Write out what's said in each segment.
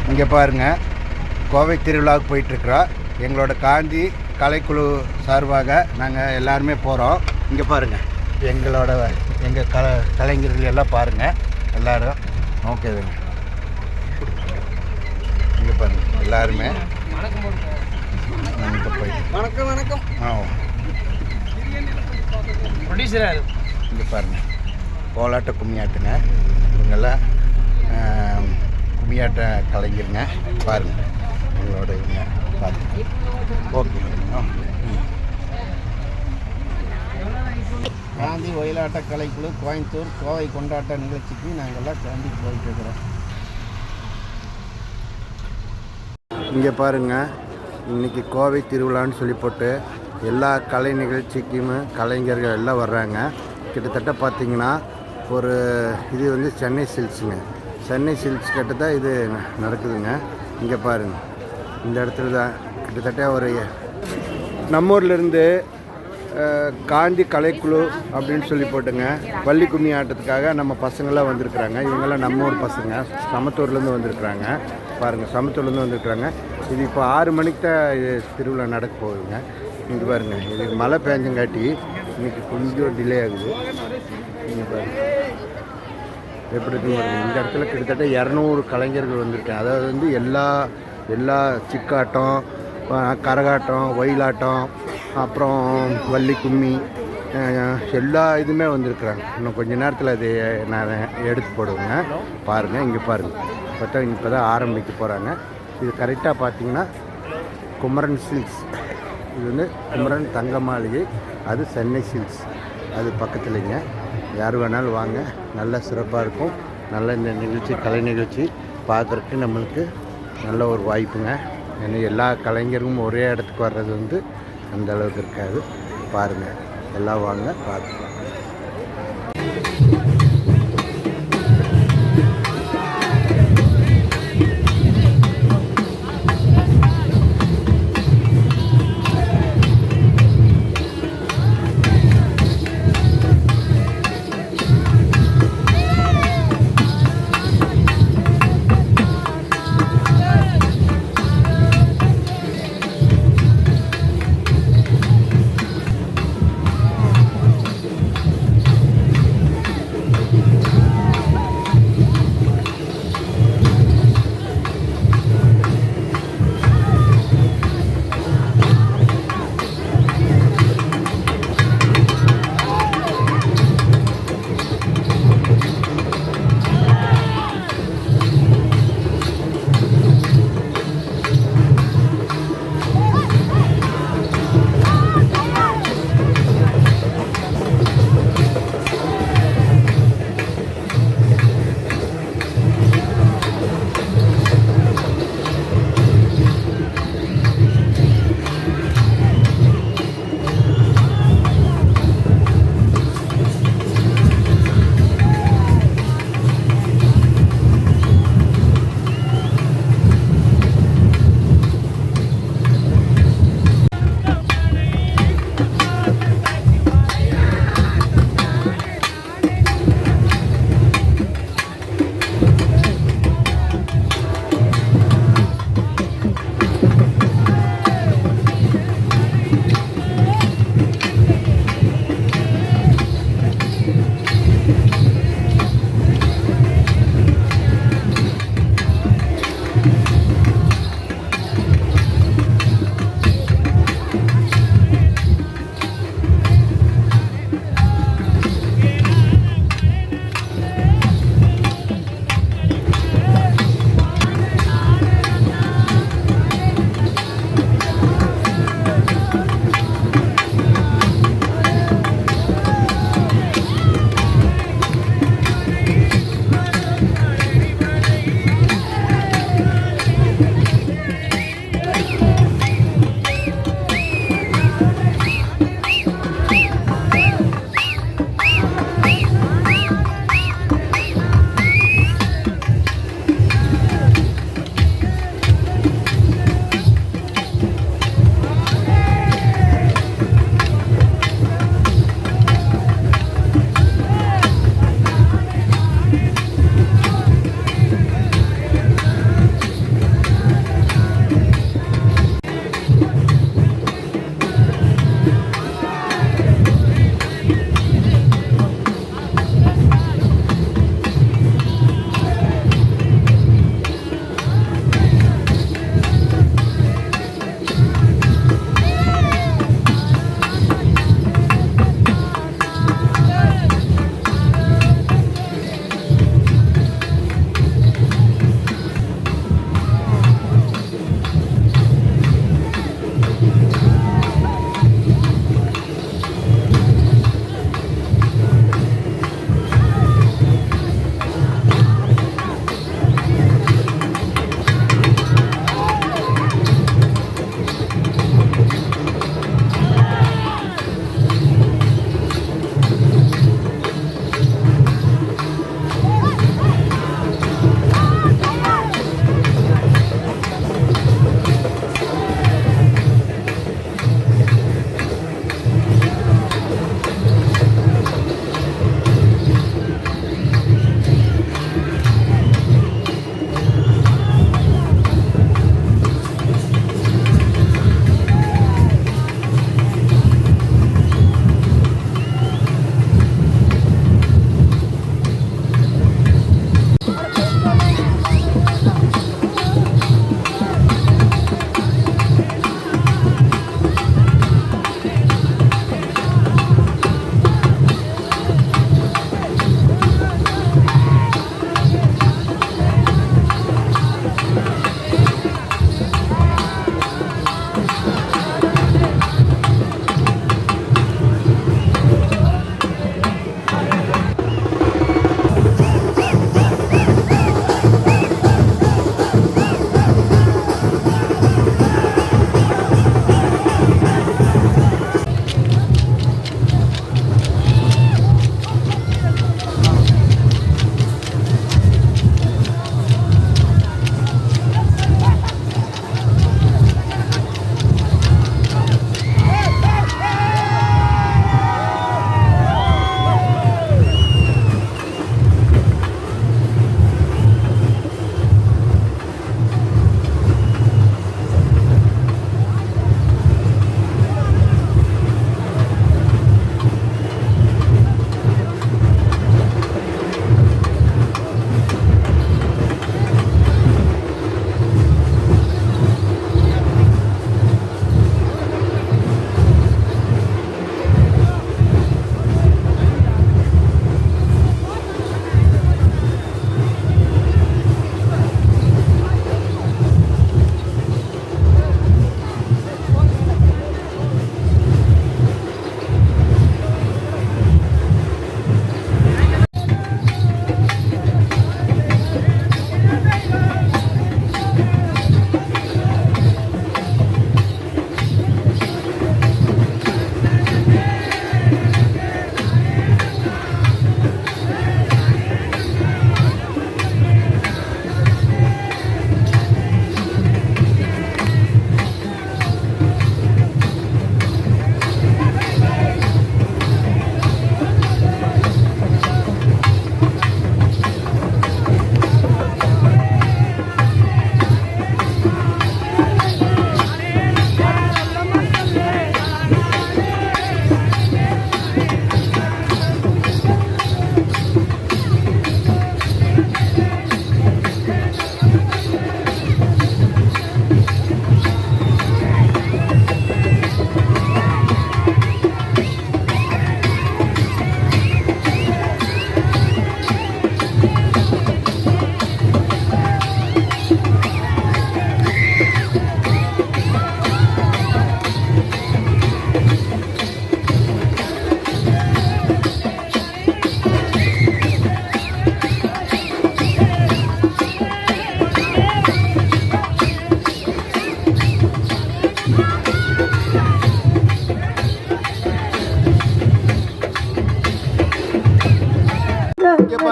இங்கே பாருங்கள், கோவை திருவிழாவுக்கு போயிட்டுருக்குறோம். எங்களோட காந்தி கலைக்குழு சார்பாக நாங்கள் எல்லாருமே போகிறோம். இங்கே பாருங்கள், எங்கள் கலைஞர்கள் எல்லாம் பாருங்கள், எல்லோரும் நோக்குதுங்க. இங்கே பாருங்கள், எல்லாருமே வணக்கம் வணக்கம். இங்கே பாருங்கள், கோலாட்ட கும்மியாட்டுங்க. இவங்கெல்லாம் கும்மியாட்ட கலைஞருங்க. பாருங்கள், எங்களோட இவங்க பாருங்க. ஓகே. காந்தி ஒயிலாட்ட கலைக்குழு கோயம்புத்தூர் கோவை கொண்டாட்ட நிகழ்ச்சிக்கு நாங்கள்லாம் கிளம்பி போயிட்டு இருக்கிறோம். இங்கே பாருங்கள், இன்றைக்கி கோவை திருவிழான்னு சொல்லி போட்டு எல்லா கலை நிகழ்ச்சிக்கும் கலைஞர்கள் எல்லாம் வர்றாங்க. கிட்டத்தட்ட பார்த்திங்கன்னா ஒரு இது வந்து சென்னை சில்க்ஸுங்க. சென்னை சில்க்ஸ் கிட்ட தான் இது நடக்குதுங்க. இங்கே பாருங்கள், இந்த இடத்துல தான் கிட்டத்தட்ட ஒரு நம்மூர்லேருந்து காந்தி கலைக்குழு அப்படின்னு சொல்லி போட்டுங்க வள்ளி கும்மி ஆட்டத்துக்காக நம்ம பசங்களாம் வந்திருக்குறாங்க. இவங்கெல்லாம் நம்ம ஊர் பசங்க, சமத்தூர்லேருந்து வந்திருக்குறாங்க. பாருங்கள், சமத்தூர்லேருந்து வந்திருக்குறாங்க. இது இப்போ 6 மணிக்கு தான் இது திருவிழா நடக்க போகுதுங்க. இங்கே பாருங்கள், இதுக்கு மழை பெஞ்சங்காட்டி இன்றைக்கி கொஞ்சம் டிலே ஆகுது. இங்கே பாருங்கள் எப்படி இருக்குன்னு பாருங்கள். இந்த இடத்துல கிட்டத்தட்ட 200 கலைஞர்கள் வந்திருக்கேன். அதாவது வந்து எல்லா சிக்காட்டம், கரகாட்டம், ஒயிலாட்டம், அப்புறம் வள்ளி கும்மி, எல்லா இதுவுமே வந்திருக்குறாங்க. இன்னும் கொஞ்சம் நேரத்தில் அது நான் எடுத்து போடுவேங்க. பாருங்கள், இங்கே பாருங்கள், இப்போ தான் ஆரம்பிக்க போகிறாங்க. இது கரெக்டாக பார்த்தீங்கன்னா குமரன் சில்க்ஸ், இது வந்து குமரன் தங்க மாளிகை, அது சென்னை சில்க்ஸ், அது பக்கத்துலேங்க. யார் வேணாலும் வாங்க, நல்ல சிறப்பாக இருக்கும். நல்ல இந்த நிகழ்ச்சி, கலை நிகழ்ச்சி பார்க்குறதுக்கு நம்மளுக்கு நல்ல ஒரு வாய்ப்புங்க. ஏன்னா எல்லா கலைஞரும் ஒரே இடத்துக்கு வர்றது வந்து அந்த அளவுக்கு இருக்காது. பாருங்கள், எல்லாம் வாங்க பார்த்துக்கலாம்.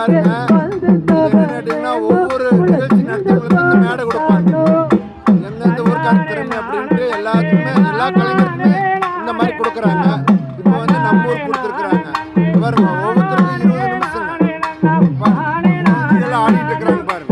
பாருங்க, இது என்ன கேட்டீங்கன்னா ஒவ்வொரு நிகழ்ச்சி நடத்துறவங்களுக்கு இந்த மேடை கொடுப்பாங்க. எந்தெந்த ஊருக்கார திறமை அப்படின்ட்டு எல்லாத்துக்குமே எல்லா கலைஞருக்குமே இந்த மாதிரி கொடுக்குறாங்க. இப்போ வந்து நம்ம ஊர் கொடுத்துருக்குறாங்க பாருங்க. ஒவ்வொருத்தருக்கும் 20 நிமிஷங்க பாருங்க, இதெல்லாம் ஆடிட்டு இருக்கிறாங்க பாருங்க.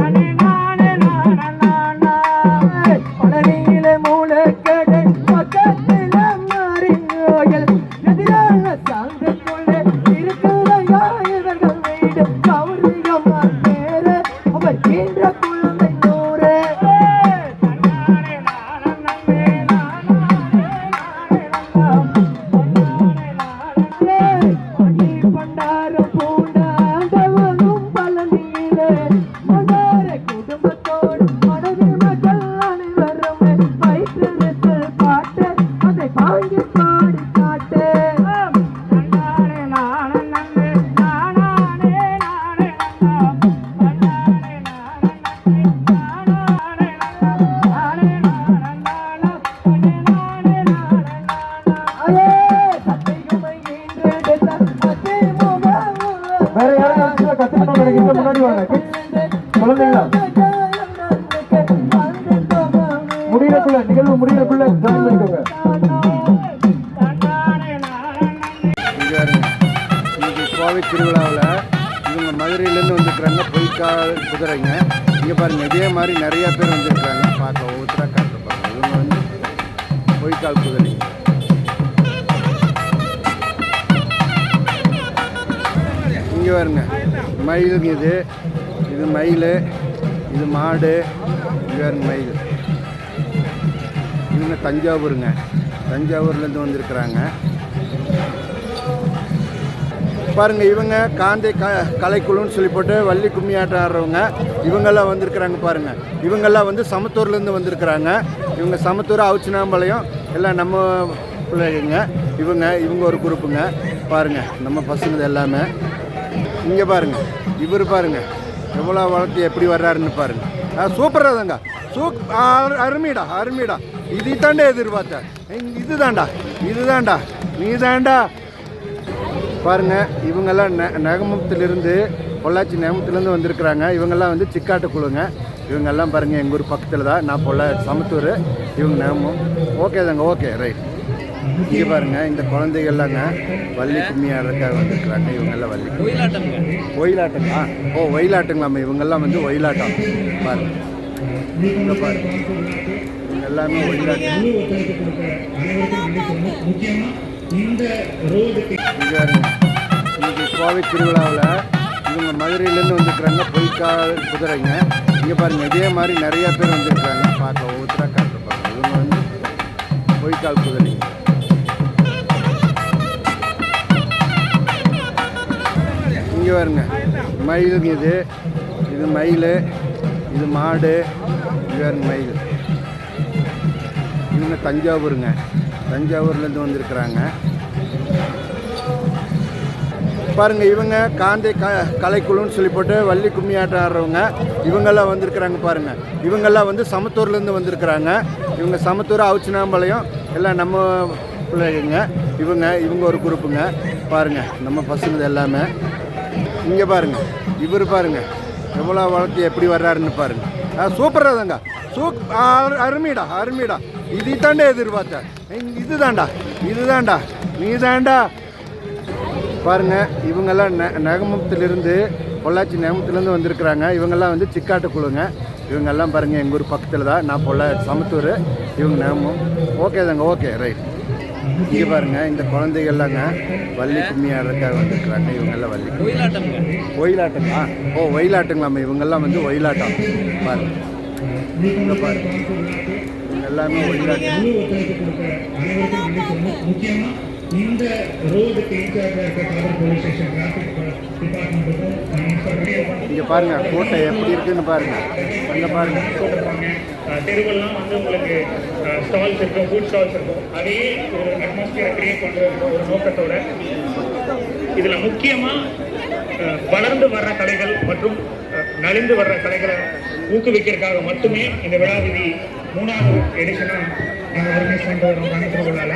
வேற யாராவது கத்துக்கணும் முன்னாடி வாங்க. குழந்தைங்களா முடியறக்குள்ள நிகழ்வு முடியறக்குள்ள ஜாயின் பண்ணிக்கோங்க. இன்னைக்கு கோவை திருவிழாவில் இவங்க மதுரையிலேருந்து வந்துருக்குறாங்க. பொய்க்கால் குதிரைங்க. இங்கே பாருங்கள், இதே மாதிரி நிறையா பேர் வந்துருக்குறாங்க. பார்க்க ஒவ்வொருத்தராக காட்டுப்பாங்க. இவங்க வந்து பொய்க்கால் குதிரை. இங்கே பாருங்க, மயிலுங்க. இது மயில், இது மாடு. இங்கே பாருங்க மயில். இவங்க தஞ்சாவூருங்க. தஞ்சாவூர்லேருந்து வந்திருக்கிறாங்க பாருங்கள். இவங்க காந்தை கலைக்குழுன்னு சொல்லி போட்டு வள்ளி கும்மி ஆட்டம் ஆடுறவங்க. இவங்கெல்லாம் வந்திருக்கிறாங்க பாருங்கள். இவங்கெல்லாம் வந்து சமத்தூர்லேருந்து வந்திருக்கிறாங்க. இவங்க சமத்தூர், அவுச்சினாம்பாளையம் எல்லாம் நம்ம பிள்ளைங்க. இவங்க ஒரு குரூப்புங்க பாருங்கள். நம்ம பசங்க எல்லாமே. இங்கே பாருங்கள், இவர் பாருங்கள் எவ்வளோ வளர்த்து எப்படி வர்றாருன்னு பாருங்கள். சூப்பராக தாங்க. அருமைடா. இது தாண்டா எதிர்பார்த்தேன். இதுதாண்டா நீ தாண்டா பாருங்க. இவங்கெல்லாம் நெகமத்திலிருந்து, பொள்ளாச்சி நெகமத்திலேருந்து வந்திருக்கிறாங்க. இவங்கெல்லாம் வந்து சிக்காட்டு குழுங்க. இவங்கெல்லாம் பாருங்கள் எங்கள் ஊர் பக்கத்தில் தான். நான் சமத்தூர், இவங்க நெகமம். ஓகே தாங்க, ஓகே ரைட். இங்கே பாருங்கள், இந்த குழந்தைகள்லாங்க வள்ளி கும்மி ஆடுறதுக்காக வந்திருக்கிறாங்க. இவங்கெல்லாம் வள்ளி ஒயிலாட்டங்களா? ஓ ஒயிலாட்டங்களாம்மா. இவங்கெல்லாம் வந்து ஒயிலாட்டம் பாருங்க. இங்கே பாருங்க, இவங்க எல்லாமே ஒயிலாட்டம். இங்கே பாருங்க, இன்னைக்கு கோவை திருவிழாவில் இவங்க மதுரையிலேருந்து வந்துருக்குறாங்க. பொய்க்கால் குதிரைங்க. இங்கே பாருங்கள், இதே மாதிரி நிறையா பேர் வந்திருக்கிறாங்க. பார்க்க ஒவ்வொருத்தராக காட்டுப்பாங்க. இவங்க வந்து பொய்க்கால் குதிரை. இங்கே பாருங்க, மயிலுங்க. இது மயில், இது மாடு. இங்கே பாருங்க மயில். இவங்க தஞ்சாவூருங்க. தஞ்சாவூர்லேருந்து வந்திருக்கிறாங்க பாருங்கள். இவங்க காந்தை கலைக்குழுன்னு சொல்லி போட்டு வள்ளி கும்மி ஆட்டம் ஆடுறவங்க. இவங்கெல்லாம் வந்திருக்கிறாங்க பாருங்கள். இவங்கெல்லாம் வந்து சமத்தூர்லேருந்து வந்திருக்கிறாங்க. இவங்க சமத்தூர், அவுச்சினாம்பாளையம் எல்லாம் நம்ம பிள்ளைங்க. இவங்க ஒரு குரூப்புங்க பாருங்கள். நம்ம பசங்க எல்லாமே. இங்கே பாருங்கள், இவர் பாருங்கள் எவ்வளோ வளர்த்து எப்படி வர்றாருன்னு பாருங்கள். சூப்பராக தாங்க. அருமைடா. இது தாண்டா எதிர்பார்த்தேன். இதுதாண்டா நீ தாண்டா பாருங்க. இவங்கெல்லாம் நெகமத்திலிருந்து, பொள்ளாச்சி நெகமத்திலேருந்து வந்திருக்கிறாங்க. இவங்கெல்லாம் வந்து சிக்காட்டு குழுங்க. இவங்கெல்லாம் பாருங்கள் எங்கள் ஊர் பக்கத்தில் தான். நான் சமத்தூர், இவங்க நெகமம். ஓகே தாங்க, ஓகே ரைட். இங்கே பாருங்கள், இந்த குழந்தைகள்லாங்க வள்ளி கும்மி ஆடுறதுக்காக வந்திருக்கிறாங்க. இவங்கெல்லாம் வள்ளி ஒயிலாட்டங்களா? ஓ ஒயிலாட்டங்களாம்மா. இவங்கெல்லாம் வந்து ஒயிலாட்டம் பாருங்க. இங்கே பாருங்க, இவங்க எல்லாமே ஒயிலாட்டம். இந்த ரோடுக்கு இங்கே பாருங்க, கோட்டை எப்படி இருக்குன்னு பாருங்க. அங்கே பாருங்க, தெருவெல்லாம் வந்து உங்களுக்கு ஸ்டால்ஸ் இருக்கும், ஃபுட் ஸ்டால்ஸ் இருக்கும். அதே ஒரு அட்மாஸ்பியரை கிரியேட் பண்ணுற ஒரு நோக்கத்தோட இதில் முக்கியமாக வளர்ந்து வர்ற கலைகள் மற்றும் நலிந்து வர்ற கலைகளை ஊக்குவிக்கிறதுக்காக மட்டுமே இந்த விழா விதி 3வது எடிஷனாக நாங்கள் ஆர்கனைஸ் பண்ணுற வரோம் கணிப்புகளால்.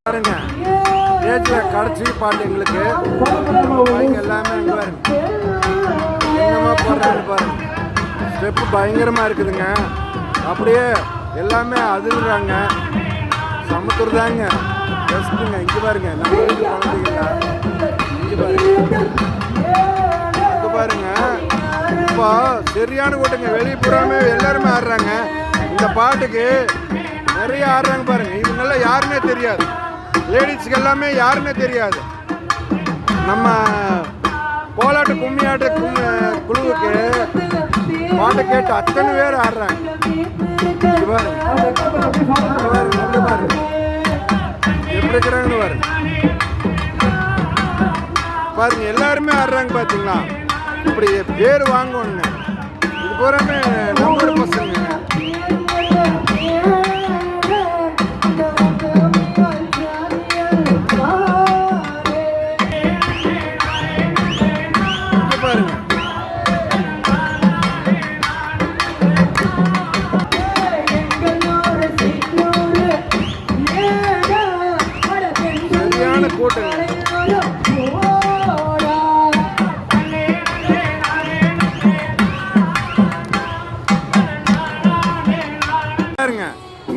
பாருங்க ஸ்டேஜில் கடைசி பாட்டு எங்களுக்கு அவங்க எல்லாமே இங்கே பாருங்க என்னமா போடுறாங்க பாருங்க ஸ்டெப்பு பயங்கரமாக இருக்குதுங்க அப்படியே எல்லாமே அதிர்றாங்க சமத்துறதாங்க பெஸ்ட்டுங்க இங்கே பாருங்க நம்ம வீட்டு குழந்தைங்களா இங்கே பாருங்க இங்கே பாருங்க இப்போ சரியான கூட்டங்க வெளியே பூராமே எல்லாருமே ஆடுறாங்க இந்த பாட்டுக்கு நிறைய ஆடுறாங்க பாருங்க இவங்கெல்லாம் யாருன்னே தெரியாது லேடிஸ்க்கு எல்லாமே யாருன்னே தெரியாது நம்ம கோலாட்டு கும்மியாட்டு குழுவுக்கு பாட்டை கேட்டு அத்தனை பேர் ஆடுறாங்க எப்படி இருக்கிறாங்கன்னு பாருங்க பாருங்க எல்லாருமே ஆடுறாங்க பார்த்தீங்களா இப்படி பேர் வாங்கணுங்க இது பூராமே நம்ம பசங்க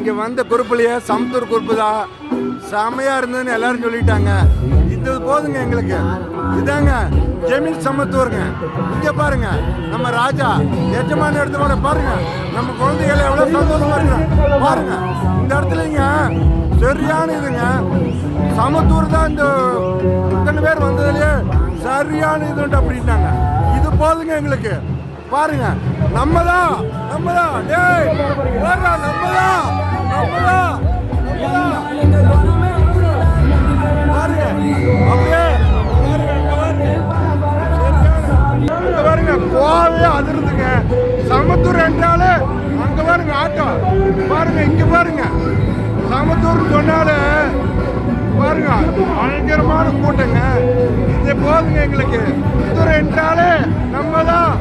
இங்கே வந்த குரூப்லேயே சமத்தூர் குரூப்பு தான் செமையாக இருந்ததுன்னு எல்லாரும் சொல்லிட்டாங்க. இது போதுங்க எங்களுக்கு. இதாங்க ஜெமீல் சமத்தூருங்க. இங்கே பாருங்க நம்ம ராஜா எஜமான எடுத்து போட பாருங்க. நம்ம குழந்தைகளை எவ்வளோ சந்தோஷமா இருக்கிறோம் பாருங்க. இந்த இடத்துலங்க சரியான இதுங்க சமத்தூர் தான் இந்த இத்தனை பேர் வந்ததுலயே சரியான இதுன்ட்டு அப்படின்னாங்க. இது போதுங்க எங்களுக்கு. பாருங்க நம்மதான் டேய் வர்றா நம்மதான் பாருங்க அப்படியே அங்க பாருங்க கோவே அதிருதுங்க. சமத்தூர் என்றாலே அங்க பாருங்க ஆட்டம் பாருங்க. இங்க பாருங்க சமத்தூர் சொன்னாலே பாருங்க பயங்கரமான கூட்டங்க. இது போதுங்க எங்களுக்கு. சமத்தூர் என்றாலே நம்மதான்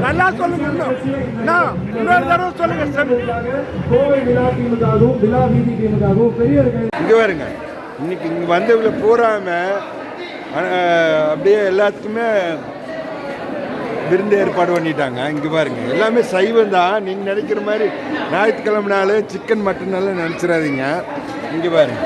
நல்லா சொல்லுங்க. இன்னொரு தடவை சொல்லுங்க. இங்க பாருங்க இன்னைக்கு இங்க வந்தவங்களை பூராம அப்படியே எல்லாத்துக்குமே விருந்து ஏற்பாடு பண்ணிட்டாங்க. இங்கே பாருங்க எல்லாமே சைவம் தான். நீங்கள் நினைக்கிற மாதிரி ஞாயிற்றுக்கிழமை நாள் சிக்கன் மட்டன் எல்லாம் நினச்சிடாதீங்க. இங்கே பாருங்க